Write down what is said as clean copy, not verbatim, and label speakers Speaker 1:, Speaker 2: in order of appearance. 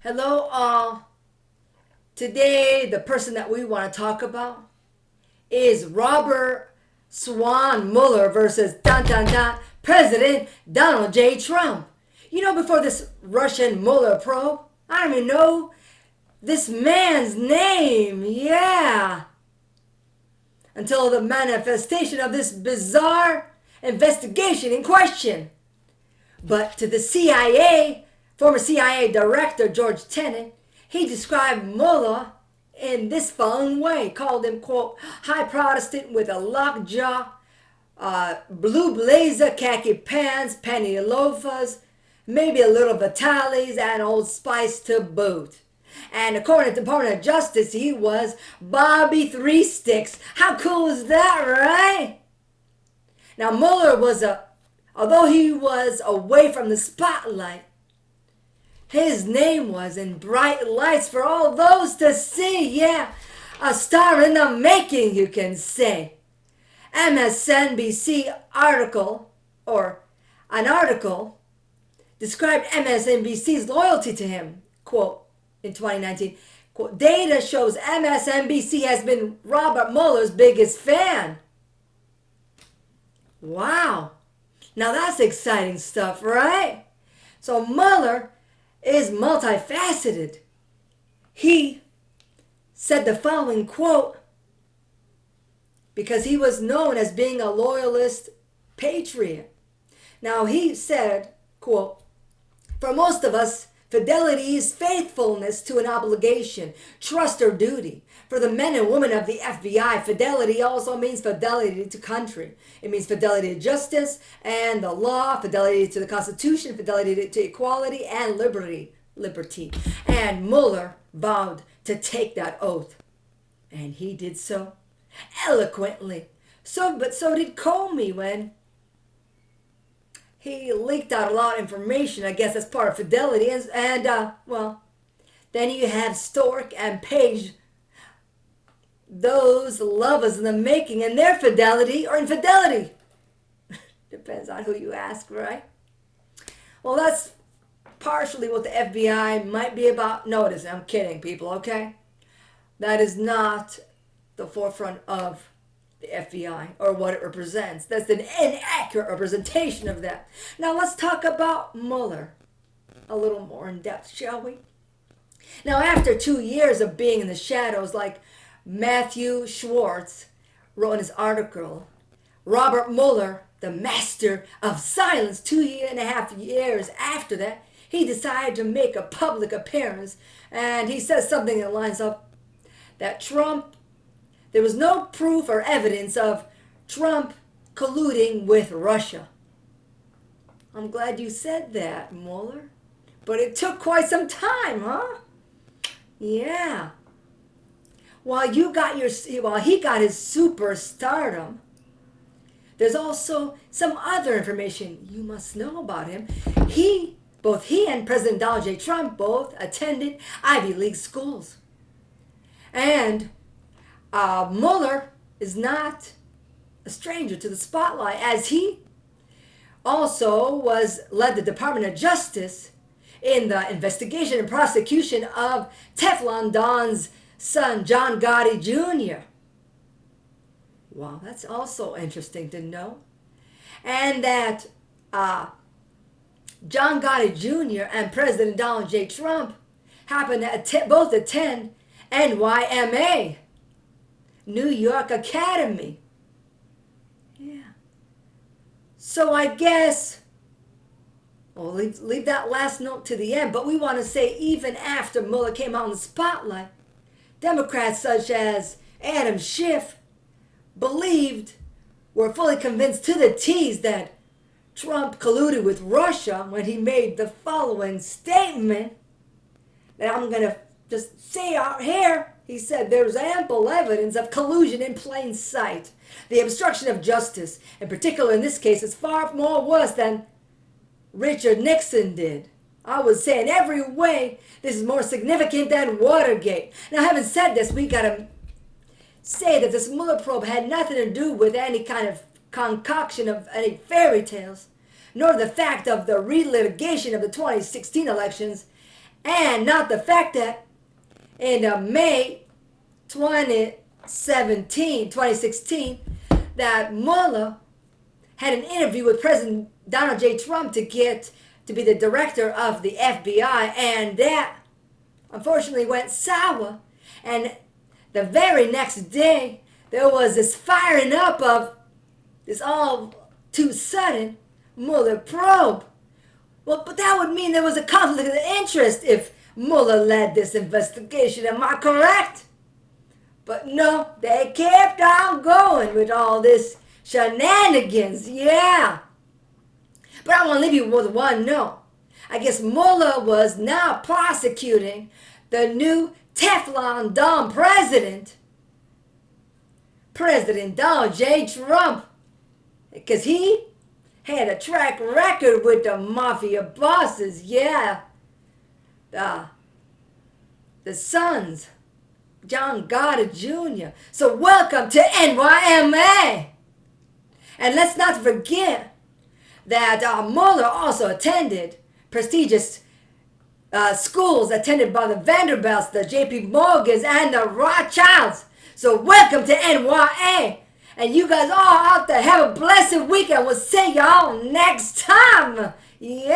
Speaker 1: Hello, all. Today, the person that we want to talk about is Robert Swan Mueller versus President Donald J. Trump. You know, before this Russian Mueller probe, I don't even know this man's name. Yeah. Until the manifestation of this bizarre investigation in question. But to the CIA, former CIA Director George Tenet, he described Mueller in this following way, called him, quote, high Protestant with a lockjaw, blue blazer, khaki pants, penny loafers, maybe a little Vitalis and Old Spice to boot. And according to the Department of Justice, he was Bobby Three Sticks. How cool is that, right? Now, Mueller although he was away from the spotlight, his name was in bright lights for all those to see. Yeah, a star in the making, you can say. MSNBC article, or an article, described MSNBC's loyalty to him. Quote, in 2019, quote, data shows MSNBC has been Robert Mueller's biggest fan. Wow. Now that's exciting stuff, right? So Mueller is multifaceted. He said the following quote, because he was known as being a loyalist patriot. Now he said, quote, for most of us, fidelity is faithfulness to an obligation, trust or duty. For the men and women of the FBI, fidelity also means fidelity to country. It means fidelity to justice and the law, fidelity to the Constitution, fidelity to equality and liberty. And Mueller vowed to take that oath. And he did so eloquently. But so did Comey when he leaked out a lot of information, I guess that's part of fidelity. Well, then you have Stork and Page, those lovers in the making, and their fidelity or infidelity. Depends on who you ask, right? Well, that's partially what the FBI might be about. Notice, I'm kidding, people, okay? That is not the forefront of the FBI or what it represents. That's an inaccurate representation of that. Now let's talk about Mueller a little more in depth, shall we? Now, after 2 years of being in the shadows, like Matthew Schwartz wrote in his article, Robert Mueller, the master of silence, 2.5 years after that, he decided to make a public appearance, and he says something that lines up that there was no proof or evidence of Trump colluding with Russia. I'm glad you said that, Mueller. But it took quite some time, huh? Yeah. While he got his superstardom, there's also some other information you must know about him. Both he and President Donald J. Trump both attended Ivy League schools. And Mueller is not a stranger to the spotlight, as he also led the Department of Justice in the investigation and prosecution of Teflon Don's son, John Gotti Jr. Wow, that's also interesting to know. And that John Gotti Jr. and President Donald J. Trump happened to both attend NYMA, New York Academy. Yeah. So I guess we'll leave that last note to the end, but we want to say even after Mueller came out in the spotlight, Democrats such as Adam Schiff were fully convinced to the T's that Trump colluded with Russia when he made the following statement that I'm going to just say out here. He said there's ample evidence of collusion in plain sight. The obstruction of justice, in particular in this case, is far more worse than Richard Nixon did. I would say in every way this is more significant than Watergate. Now, having said this, we got to say that this Mueller probe had nothing to do with any kind of concoction of any fairy tales, nor the fact of the relitigation of the 2016 elections And not the fact that in May 2016, that Mueller had an interview with President Donald J. Trump to get to be the director of the FBI, and that unfortunately went sour. And the very next day, there was this firing up of this all too sudden Mueller probe. Well, but that would mean there was a conflict of interest if Mueller led this investigation. Am I correct? But no, they kept on going with all this shenanigans. Yeah. But I want to leave you with one note. I guess Mueller was now prosecuting the new Teflon Don President Donald J. Trump, because he had a track record with the mafia bosses. Yeah. The sons, John Goddard Jr. So welcome to NYMA. And let's not forget that Mueller also attended prestigious schools attended by the Vanderbilts, the JP Morgans, and the Rothschilds. So welcome to NYA. And you guys all out there have a blessed weekend. We'll see y'all next time. Yeah.